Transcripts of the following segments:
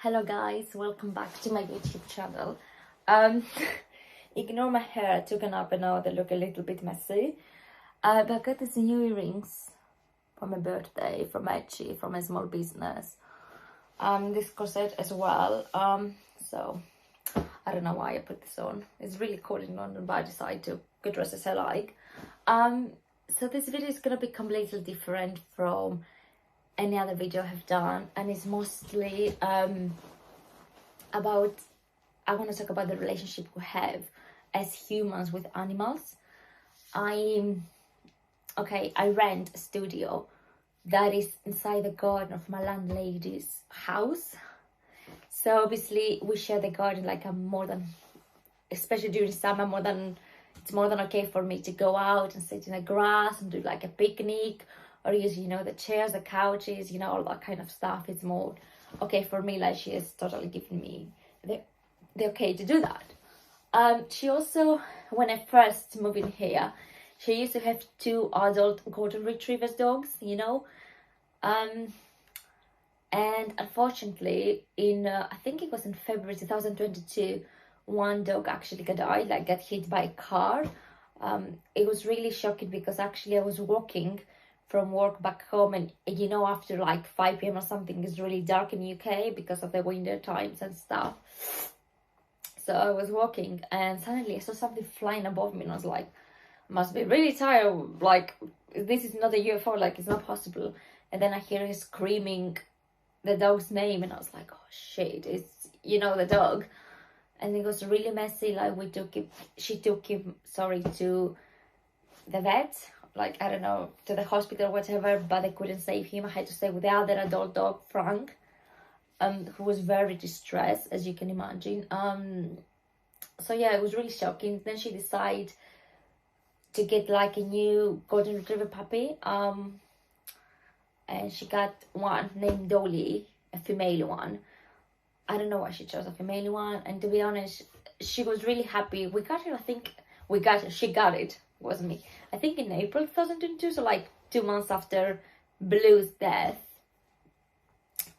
Hello guys, welcome back to my YouTube channel. Um, Ignore my hair, I took a nap and now they look a little bit messy. But I got these new earrings for my birthday, from Etsy, from my small business. This corset as well. So I don't know why I put this on. It's really cold in London, but I decided to go dress as I like. So this video is gonna be completely different from any other video I've done, and it's mostly about, I want to talk about the relationship we have as humans with animals. I rent a studio that is inside the garden of my landlady's house. So obviously we share the garden, like especially during summer, it's more than okay for me to go out and sit in the grass and do like a picnic, or use, the chairs, the couches, all that kind of stuff. It's more okay for me, like she has totally given me the okay to do that. She also, when I first moved in here, she used to have 2 adult golden retrievers dogs, and unfortunately I think it was in February 2022, one dog actually got hit by a car. It was really shocking because actually I was walking from work back home, and after like 5 p.m. or something, it's really dark in UK because of the winter times and stuff. So I was walking and suddenly I saw something flying above me and I was like, must be really tired, like this is not a UFO, like it's not possible. And then I hear her screaming the dog's name and I was like, oh shit, it's the dog. And it was really messy. Like she took him to the vet, like I don't know, to the hospital or whatever, but they couldn't save him. I had to stay with the other adult dog, Frank, who was very distressed, as you can imagine. So yeah, it was really shocking. Then she decided to get like a new golden retriever puppy, and she got one named Dolly, a female one. I don't know why she chose a female one, and to be honest, she was really happy. We got her, she got it, wasn't me, I think in April 2022, so like 2 months after Blue's death.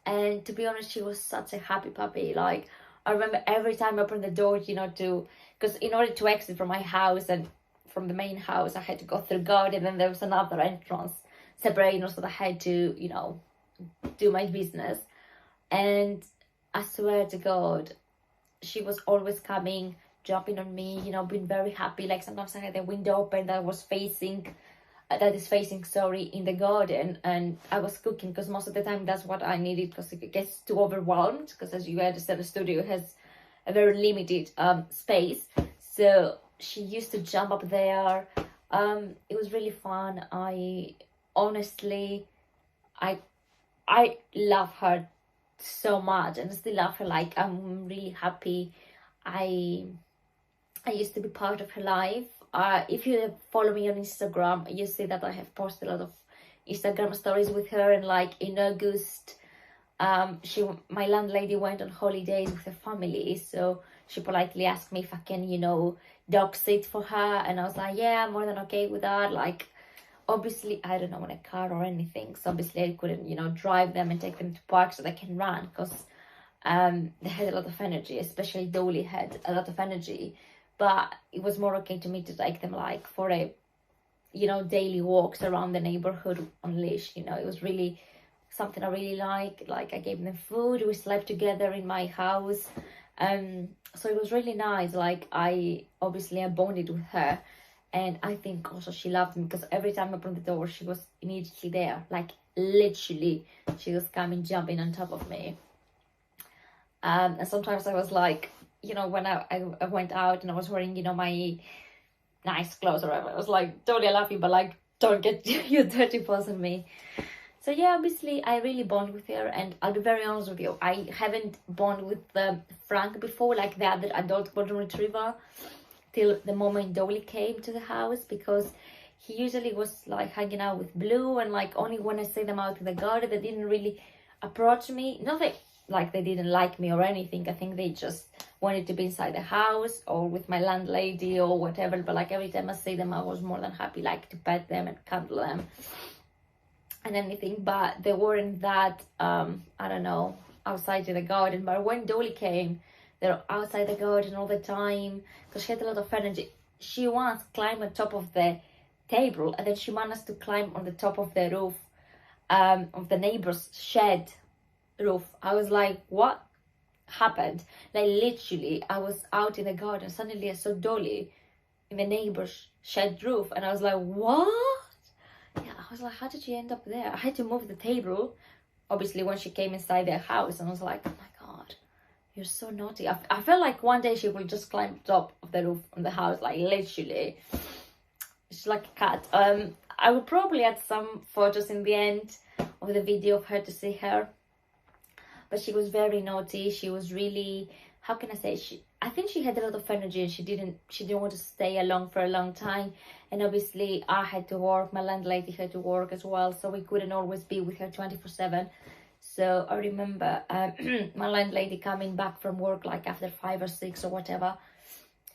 And to be honest, she was such a happy puppy. Like I remember every time I opened the door, because in order to exit from my house and from the main house, I had to go through garden, and there was another entrance separating, so I had to do my business. And I swear to God, she was always coming, jumping on me, being very happy. Like sometimes I had the window open that is facing in the garden, and I was cooking, because most of the time that's what I needed, because it gets too overwhelmed, because as you understand, the studio has a very limited space. So she used to jump up there. It was really fun. I honestly love her so much, and I still love her. Like I'm really happy I used to be part of her life. If you follow me on Instagram, you see that I have posted a lot of Instagram stories with her. And like in August, my landlady went on holidays with her family, so she politely asked me if I can dog sit for her, and I was like, yeah, I'm more than okay with that. Like obviously I don't own a car or anything, so obviously I couldn't drive them and take them to parks so they can run, because they had a lot of energy, especially Dolly had a lot of energy. But it was more okay to me to take them like for a daily walks around the neighborhood on leash. It was really something I really like I gave them food, we slept together in my house, so it was really nice. Like I bonded with her, and I think also she loved me, because every time I opened the door she was immediately there, like literally she was coming, jumping on top of me. And sometimes I was like, when I went out and I was wearing my nice clothes or whatever, I was like, Dolly, I love you, but like don't get your dirty paws on me. So yeah, obviously I really bond with her, and I'll be very honest with you, I haven't bonded with Frank before, like the other adult golden retriever, till the moment Dolly came to the house, because he usually was like hanging out with Blue, and like only when I see them out in the garden, they didn't really approach me. Nothing like they didn't like me or anything, I think they just wanted to be inside the house or with my landlady or whatever. But like every time I see them, I was more than happy like to pet them and cuddle them and anything. But they weren't that I don't know, outside in the garden. But when Dolly came, they're outside the garden all the time because she had a lot of energy. She once climbed on top of the table, and then she managed to climb on the top of the roof of the neighbor's shed roof. I was like, what happened? Like, literally, I was out in the garden, suddenly I saw Dolly in the neighbor's shed roof, and I was like, what? Yeah, I was like, how did you end up there? I had to move the table, obviously, when she came inside their house, and I was like, oh my god, you're so naughty. I felt like one day she will just climb top of the roof on the house, like, literally. She's like a cat. I will probably add some photos in the end of the video of her to see her. But she was very naughty. She was really, how can I say, I think she had a lot of energy, and she didn't want to stay alone for a long time. And obviously I had to work, my landlady had to work as well, so we couldn't always be with her 24/7. So I remember my landlady coming back from work like after 5 or 6 or whatever,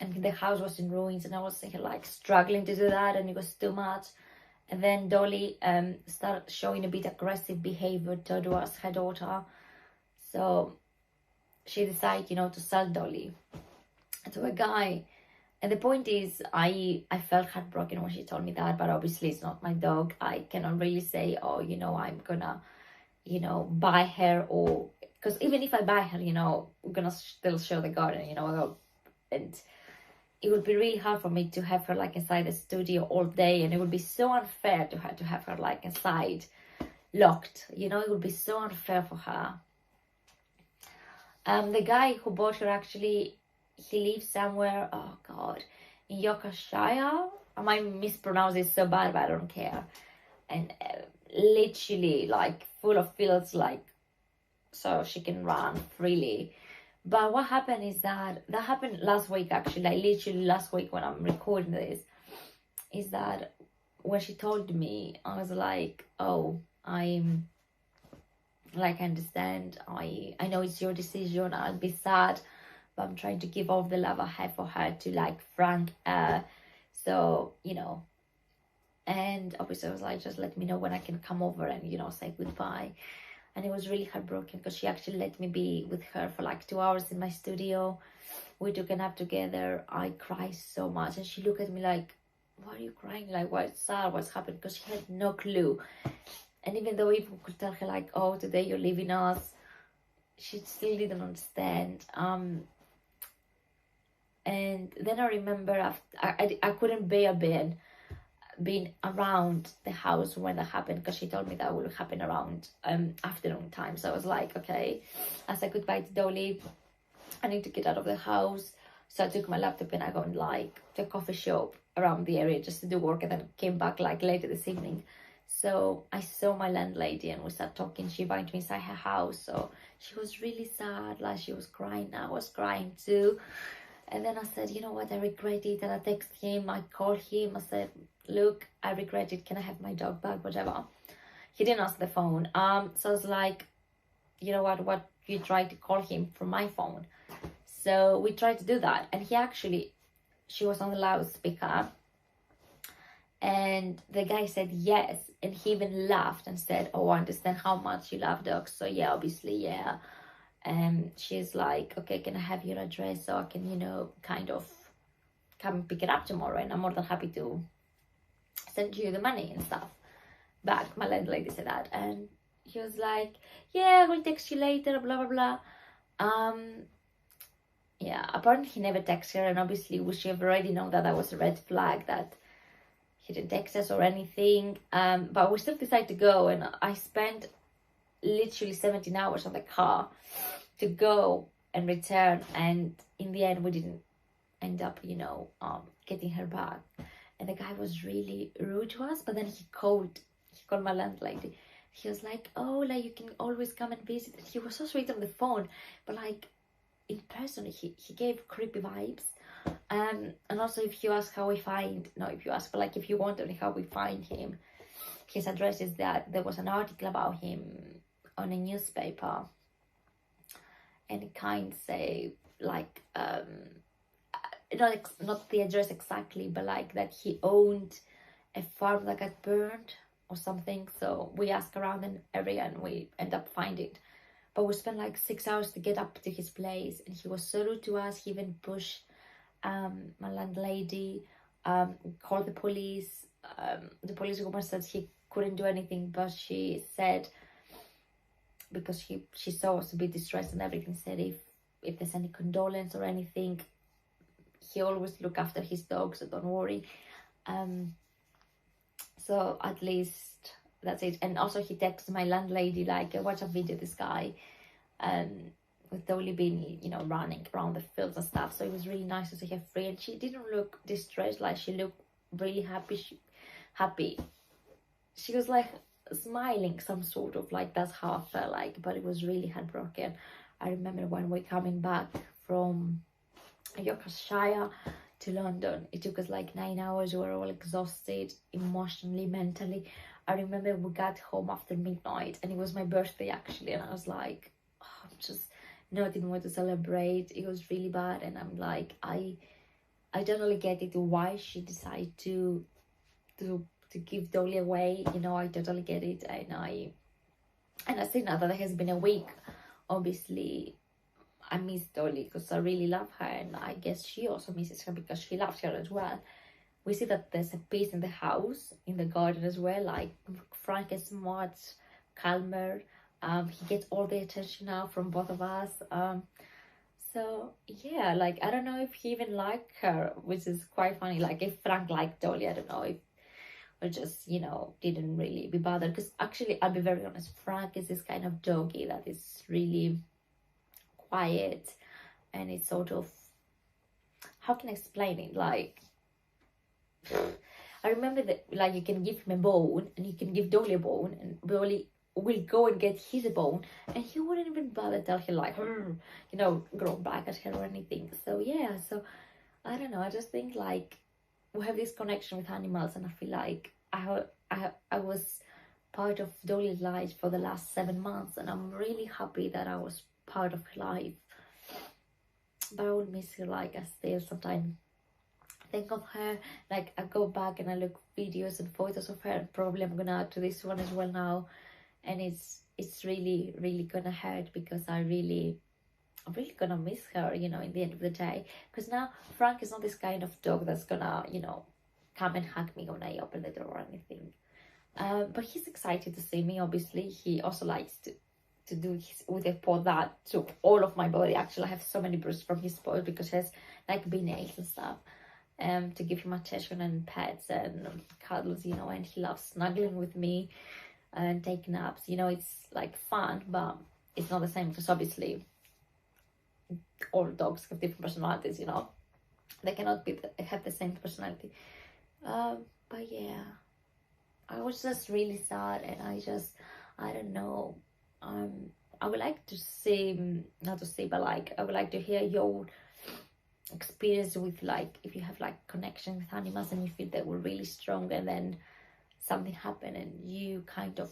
and the house was in ruins, and I was like struggling to do that, and it was too much. And then Dolly started showing a bit aggressive behavior towards her daughter. So she decided, to sell Dolly to a guy. And the point is, I felt heartbroken when she told me that, but obviously it's not my dog. I cannot really say, oh, I'm gonna, buy her, or, because even if I buy her, we're gonna still show the garden, and it would be really hard for me to have her like inside the studio all day, and it would be so unfair to her to have her like inside locked, it would be so unfair for her. The guy who bought her, actually, he lives somewhere, oh god, in Yorkshire. I might mispronounce it so bad, but I don't care. And literally like full of fields, like, so she can run freely. But what happened is that happened last week, actually, like literally last week when I'm recording this, is that when she told me, I was like, oh, I'm like, I understand, I know it's your decision, I'll be sad, but I'm trying to give all the love I have for her to like Frank, so and obviously I was like, just let me know when I can come over and say goodbye. And it was really heartbroken because she actually let me be with her for like 2 hours in my studio. We took a nap together. I cried so much, and she looked at me like, why are you crying? Like, what's sad? What's happened? Because she had no clue. And even though people could tell her like, oh, today you're leaving us, she still didn't understand. And then I remember I couldn't bear being around the house when that happened, because she told me that would happen around afternoon time. So I was like, okay, I said goodbye to Dolly, I need to get out of the house. So I took my laptop and I went like to a coffee shop around the area just to do work, and then came back like later this evening. So I saw my landlady and we started talking. She invited me inside her house. So she was really sad, like she was crying. I was crying too. And then I said, you know what, I regret it. And I texted him, I called him, I said, look, I regret it, can I have my dog back, whatever. He didn't answer the phone. So I was like, you know what, you tried to call him from my phone. So we tried to do that, and she was on the loudspeaker, and the guy said yes, and he even laughed and said, oh, I understand how much you love dogs, so yeah, obviously, yeah. And she's like, okay, can I have your address so I can, kind of come and pick it up tomorrow, and I'm more than happy to send you the money and stuff back. My landlady said that, and he was like, yeah, we'll text you later, blah blah blah. Yeah, apparently he never texted her, and obviously we should have already known that was a red flag, that he didn't text us or anything. But we still decided to go, and I spent literally 17 hours on the car to go and return, and in the end we didn't end up getting her back. And the guy was really rude to us, but then he called my landlady. He was like, oh, like, you can always come and visit. And he was so sweet on the phone, but like in person he gave creepy vibes. And also, if you ask how we find, no, if you ask, but like if you wonder how we find him, his address is that there was an article about him on a newspaper, and it kind of say like not the address exactly, but like that he owned a farm that got burned or something. So we asked around an area, and we end up finding but we spent like 6 hours to get up to his place, and he was so rude to us. He even pushed my landlady, called the police. The police woman said he couldn't do anything, but she said, because she saw us a bit distressed and everything, said if there's any condolence or anything, he always look after his dog, so don't worry. So at least that's it. And also he texted my landlady like, watch a video, this guy, with Dolly being, you know, running around the fields and stuff. So it was really nice to see her free, and she didn't look distressed. Like, she looked really happy. She was like smiling, some sort of, like, that's how I felt like, but it was really heartbroken. I remember when we're coming back from Yorkshire to London, it took us like 9 hours. We were all exhausted emotionally, mentally. I remember we got home after midnight, and it was my birthday actually, and I was like, oh, I'm just not even want to celebrate. It was really bad, and I'm like, I don't really get it why she decided to give Dolly away, you know. I totally get it. And I see now that it has been a week, obviously I miss Dolly because I really love her, and I guess she also misses her because she loves her as well. We see that there's a peace in the house, in the garden as well. Like, Frank is much calmer. He gets all the attention now from both of us. So yeah, like, I don't know if he even liked her, which is quite funny. Like, if Frank liked Dolly, I don't know if, or just, you know, didn't really be bothered. Because actually, I'll be very honest, Frank is this kind of doggy that is really quiet, and it's sort of, how can I explain it? Like, I remember that, like, you can give him a bone and you can give Dolly a bone, and Dolly will go and get his bone, and he wouldn't even bother tell her, like, you know, grow back at her or anything. So yeah, so I don't know, I just think like we have this connection with animals, and I feel like I was part of Dolly's life for the last 7 months, and I'm really happy that I was part of her life. But I will miss her. Like, I still sometimes think of her. Like, I go back and I look videos and photos of her, and probably I'm gonna add to this one as well now, and it's really gonna hurt, because I'm really gonna miss her, you know, in the end of the day. Because now Frank is not this kind of dog that's gonna, you know, come and hug me when I open the door or anything. But he's excited to see me. Obviously, he also likes to do his with a paw that to all of my body. Actually, I have so many bruises from his paws because he has like big nails and stuff. To give him attention and pets and cuddles, you know, and he loves snuggling with me and taking naps. You know, it's like fun, but it's not the same, because obviously all dogs have different personalities, you know. They cannot have the same personality. But yeah, I was just really sad, and I don't know. I would like to see, not to see, but like, I would like to hear your experience with, like, if you have like connection with animals and you feel they were really strong, and then something happened and you kind of,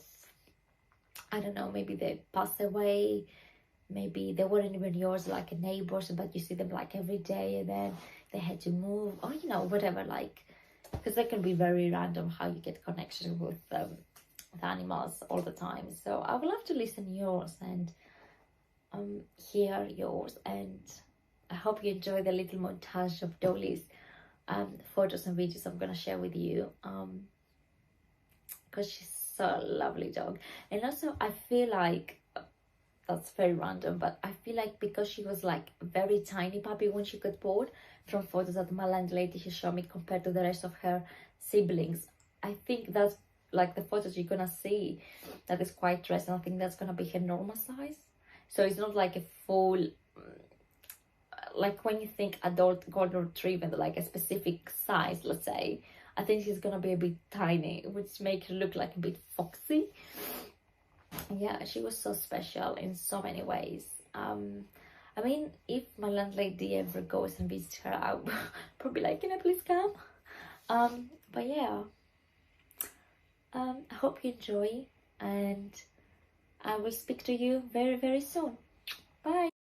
I don't know, maybe they passed away, maybe they weren't even yours, like a neighbors, but you see them like every day, and then they had to move, or, you know, whatever, like, because they can be very random how you get connection with animals all the time. So I would love to listen yours and hear yours, and I hope you enjoy the little montage of Dolly's photos and videos I'm gonna share with you, because she's so a lovely dog. And also, I feel like, that's very random, but I feel like because she was like a very tiny puppy when she got born, from photos that my landlady has shown me, compared to the rest of her siblings, I think that's like the photos you're gonna see that is quite dressed, and I think that's gonna be her normal size. So it's not like a full, like when you think adult golden retriever, like a specific size, let's say, I think she's gonna be a bit tiny, which makes her look like a bit foxy. Yeah, she was so special in so many ways. I mean, if my landlady ever goes and visits her, I'll probably like, can I please come? But yeah, I hope you enjoy, and I will speak to you very, very soon. Bye.